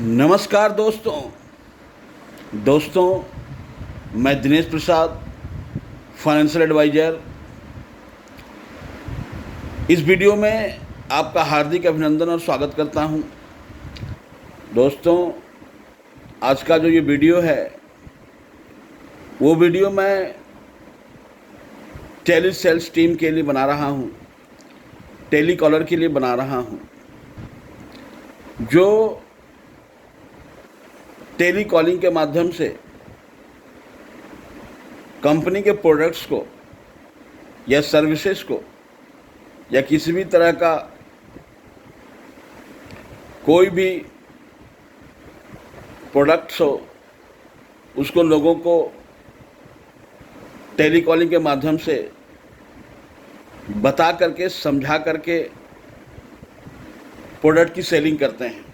नमस्कार दोस्तों मैं दिनेश प्रसाद फाइनेंशियल एडवाइज़र। इस वीडियो में आपका हार्दिक अभिनंदन और स्वागत करता हूं। दोस्तों, आज का जो ये वीडियो है वो वीडियो मैं टेली सेल्स टीम के लिए बना रहा हूं, टेली कॉलर के लिए बना रहा हूं, जो टेली कॉलिंग के माध्यम से कंपनी के प्रोडक्ट्स को या सर्विसेज को या किसी भी तरह का कोई भी प्रोडक्ट्स हो उसको लोगों को टेली कॉलिंग के माध्यम से बता करके समझा करके प्रोडक्ट की सेलिंग करते हैं।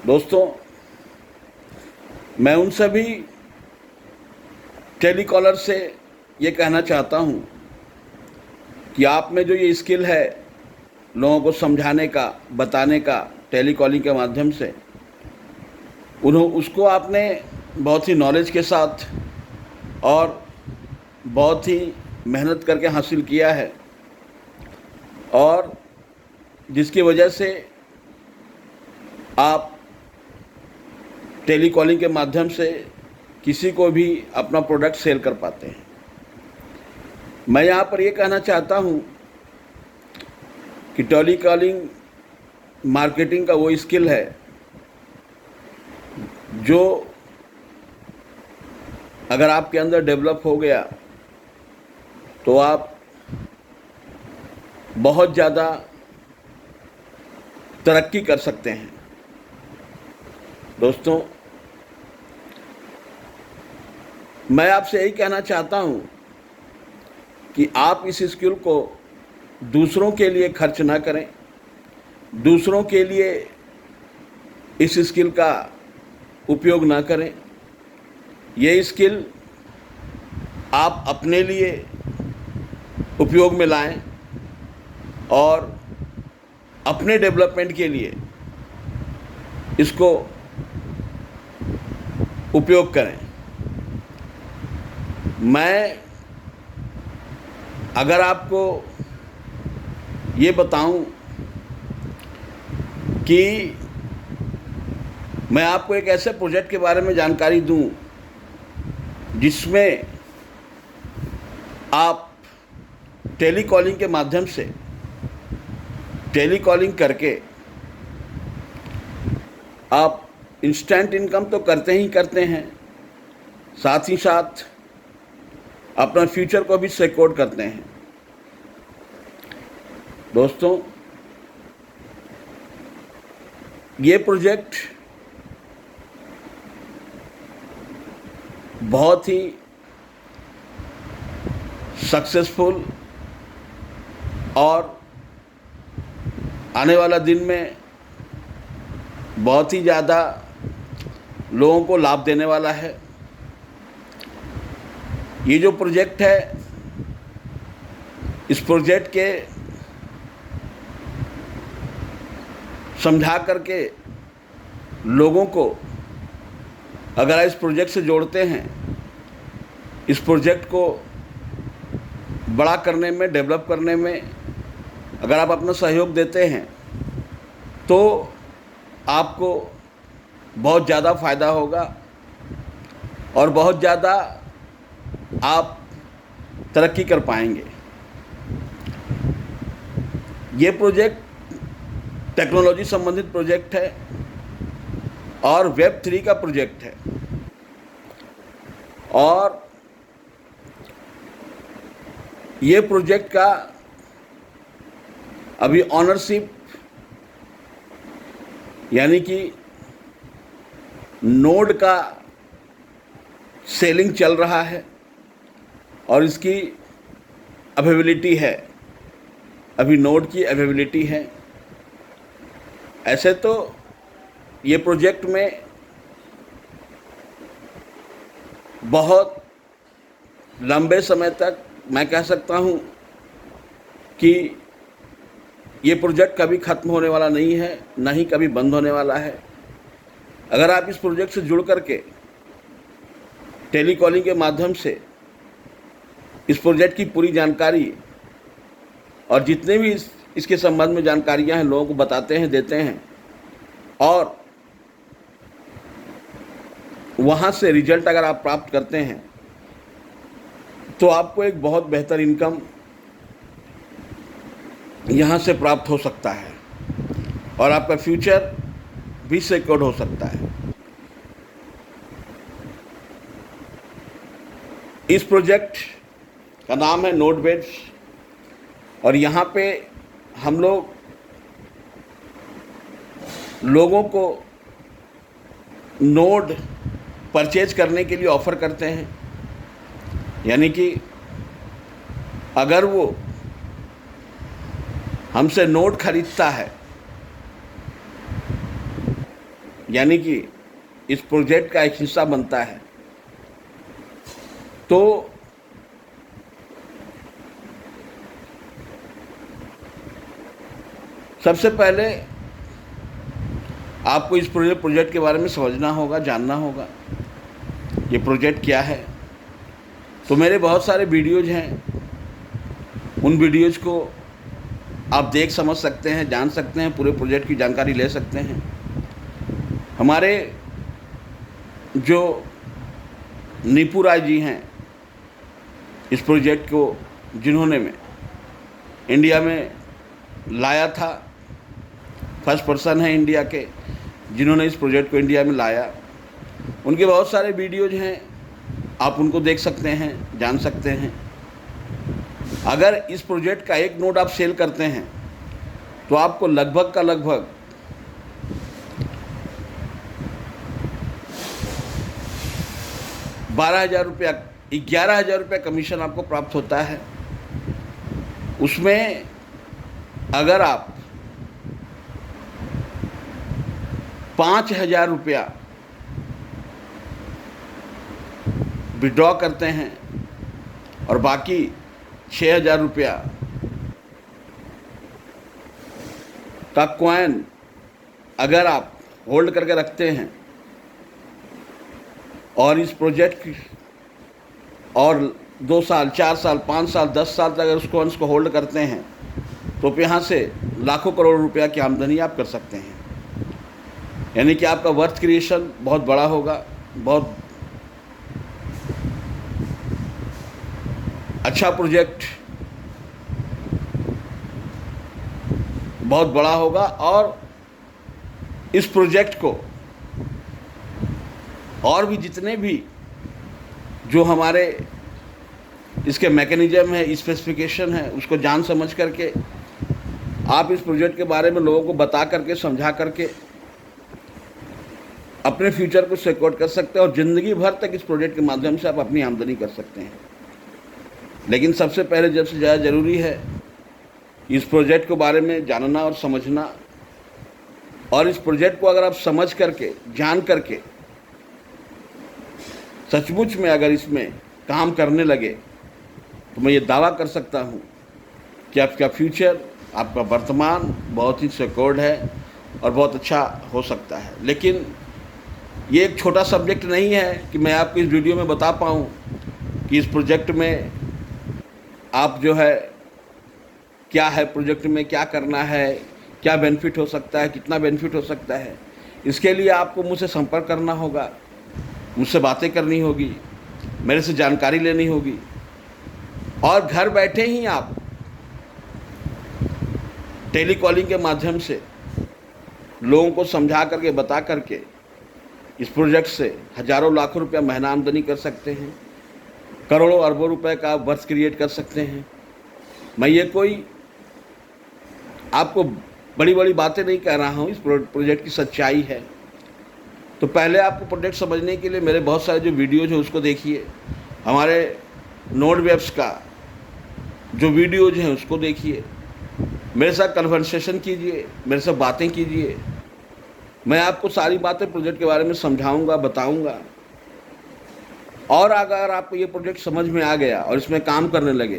दोस्तों, मैं उन सभी टेलीकॉलर से ये कहना चाहता हूँ कि आप में जो ये स्किल है लोगों को समझाने का, बताने का टेलीकॉलिंग के माध्यम से, उसको आपने बहुत ही नॉलेज के साथ और बहुत ही मेहनत करके हासिल किया है और जिसकी वजह से आप टेली कॉलिंग के माध्यम से किसी को भी अपना प्रोडक्ट सेल कर पाते हैं। मैं यहाँ पर ये कहना चाहता हूँ कि टेली कॉलिंग मार्केटिंग का वो स्किल है जो अगर आपके अंदर डेवलप हो गया तो आप बहुत ज़्यादा तरक्की कर सकते हैं। दोस्तों, मैं आपसे यही कहना चाहता हूँ कि आप इस स्किल को दूसरों के लिए खर्च ना करें, दूसरों के लिए इस स्किल का उपयोग ना करें। ये स्किल आप अपने लिए उपयोग में लाएं और अपने डेवलपमेंट के लिए इसको उपयोग करें। मैं अगर आपको ये बताऊं कि मैं आपको एक ऐसे प्रोजेक्ट के बारे में जानकारी दूं जिसमें आप टेली कॉलिंग के माध्यम से टेली कॉलिंग करके आप इंस्टेंट इनकम तो करते ही करते हैं, साथ ही साथ अपना फ्यूचर को भी सिक्योर करते हैं। दोस्तों, ये प्रोजेक्ट बहुत ही सक्सेसफुल और आने वाला दिन में बहुत ही ज़्यादा लोगों को लाभ देने वाला है। ये जो प्रोजेक्ट है, इस प्रोजेक्ट के समझा करके लोगों को अगर इस प्रोजेक्ट से जोड़ते हैं, इस प्रोजेक्ट को बड़ा करने में, डेवलप करने में अगर आप अपना सहयोग देते हैं तो आपको बहुत ज़्यादा फ़ायदा होगा और बहुत ज़्यादा आप तरक्की कर पाएंगे। ये प्रोजेक्ट टेक्नोलॉजी संबंधित प्रोजेक्ट है और वेब 3 का प्रोजेक्ट है और ये प्रोजेक्ट का अभी ऑनरशिप यानी कि नोड का सेलिंग चल रहा है और इसकी अवेलेबिलिटी है, अभी नोड की अवेलेबिलिटी है। ऐसे तो ये प्रोजेक्ट में बहुत लंबे समय तक मैं कह सकता हूँ कि ये प्रोजेक्ट कभी ख़त्म होने वाला नहीं है, ना ही कभी बंद होने वाला है। अगर आप इस प्रोजेक्ट से जुड़ करके टेलीकॉलिंग के माध्यम से इस प्रोजेक्ट की पूरी जानकारी और जितने भी इसके संबंध में जानकारियां हैं लोगों को बताते हैं, देते हैं और वहाँ से रिजल्ट अगर आप प्राप्त करते हैं तो आपको एक बहुत बेहतर इनकम यहाँ से प्राप्त हो सकता है और आपका फ्यूचर भी सिक्योर हो सकता है। इस प्रोजेक्ट का नाम है नोडबेड्स और यहाँ पे हम लोगों को नोड परचेज करने के लिए ऑफ़र करते हैं, यानी कि अगर वो हमसे नोड खरीदता है, यानी कि इस प्रोजेक्ट का एक हिस्सा बनता है, तो सबसे पहले आपको इस प्रोजेक्ट के बारे में समझना होगा, जानना होगा ये प्रोजेक्ट क्या है। तो मेरे बहुत सारे वीडियोज़ हैं, उन वीडियोज़ को आप देख समझ सकते हैं, जान सकते हैं, पूरे प्रोजेक्ट की जानकारी ले सकते हैं। हमारे जो नीपू राय जी हैं, इस प्रोजेक्ट को जिन्होंने में इंडिया में लाया था, फर्स्ट पर्सन है इंडिया के जिन्होंने इस प्रोजेक्ट को इंडिया में लाया, उनके बहुत सारे वीडियोज हैं, आप उनको देख सकते हैं, जान सकते हैं। अगर इस प्रोजेक्ट का एक नोड आप सेल करते हैं तो आपको लगभग 12,000 रुपया, 11,000 रुपया कमीशन आपको प्राप्त होता है। उसमें अगर आप 5,000 रुपया विड्रॉ करते हैं और बाकी 6,000 रुपया का कॉइन अगर आप होल्ड करके रखते हैं और इस प्रोजेक्ट और 2 साल, 4 साल, 5 साल, 10 साल तक अगर उस कॉइन्स को होल्ड करते हैं तो यहाँ से लाखों करोड़ रुपया की आमदनी आप कर सकते हैं। यानी कि आपका वर्थ क्रिएशन बहुत बड़ा होगा, बहुत अच्छा प्रोजेक्ट, बहुत बड़ा होगा और इस प्रोजेक्ट को और भी जितने भी जो हमारे इसके मैकेनिज्म है, स्पेसिफिकेशन है, उसको जान समझ करके आप इस प्रोजेक्ट के बारे में लोगों को बता करके, समझा करके अपने फ्यूचर को सिक्योर कर सकते हैं और ज़िंदगी भर तक इस प्रोजेक्ट के माध्यम से आप अपनी आमदनी कर सकते हैं। लेकिन सबसे पहले जब से ज़्यादा ज़रूरी है इस प्रोजेक्ट के बारे में जानना और समझना, और इस प्रोजेक्ट को अगर आप समझ करके, जान करके सचमुच में अगर इसमें काम करने लगे तो मैं ये दावा कर सकता हूँ कि आपका फ्यूचर, आपका वर्तमान बहुत ही सिक्योर्ड है और बहुत अच्छा हो सकता है। लेकिन ये एक छोटा सब्जेक्ट नहीं है कि मैं आपको इस वीडियो में बता पाऊँ कि इस प्रोजेक्ट में आप जो है क्या है, प्रोजेक्ट में क्या करना है, क्या बेनिफिट हो सकता है, कितना बेनिफिट हो सकता है। इसके लिए आपको मुझसे संपर्क करना होगा, मुझसे बातें करनी होगी, मेरे से जानकारी लेनी होगी और घर बैठे ही आप टेलीकॉलिंग के माध्यम से लोगों को समझा करके, बता करके इस प्रोजेक्ट से हज़ारों लाखों रुपया महीना आमदनी कर सकते हैं, करोड़ों अरबों रुपए का वर्थ क्रिएट कर सकते हैं। मैं ये कोई आपको बड़ी बड़ी बातें नहीं कह रहा हूँ, इस प्रोजेक्ट की सच्चाई है। तो पहले आपको प्रोजेक्ट समझने के लिए मेरे बहुत सारे जो वीडियोज़ हैं उसको देखिए, हमारे नोडवेब्स का जो वीडियोज़ हैं उसको देखिए, मेरे साथ कन्वर्सेशन कीजिए, मेरे साथ बातें कीजिए। मैं आपको सारी बातें प्रोजेक्ट के बारे में समझाऊंगा, बताऊंगा। और अगर आपको ये प्रोजेक्ट समझ में आ गया और इसमें काम करने लगे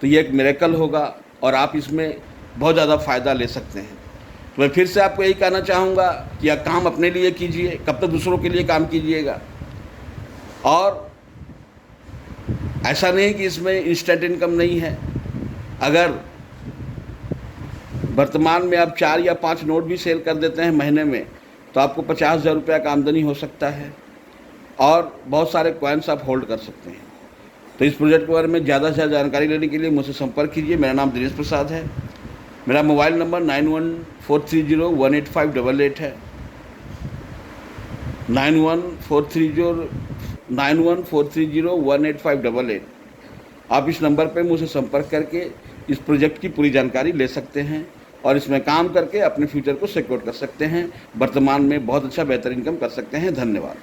तो ये एक मिरेकल होगा और आप इसमें बहुत ज़्यादा फ़ायदा ले सकते हैं। तो मैं फिर से आपको यही कहना चाहूँगा कि यह काम अपने लिए कीजिए, कब तक दूसरों के लिए काम कीजिएगा। और ऐसा नहीं कि इसमें इंस्टेंट इनकम नहीं है। अगर वर्तमान में आप 4 या 5 नोट भी सेल कर देते हैं महीने में, तो आपको 50,000 रुपये का आमदनी हो सकता है और बहुत सारे कॉइन्स आप होल्ड कर सकते हैं। तो इस प्रोजेक्ट के बारे में ज़्यादा से ज़्यादा जानकारी लेने के लिए मुझसे संपर्क कीजिए। मेरा नाम दिनेश प्रसाद है। मेरा मोबाइल नंबर 9143018588 है। 9143018588। आप इस नंबर पर मुझसे संपर्क करके इस प्रोजेक्ट की पूरी जानकारी ले सकते हैं और इसमें काम करके अपने फ्यूचर को सिक्योर कर सकते हैं। वर्तमान में बहुत अच्छा बेहतर इनकम कर सकते हैं। धन्यवाद।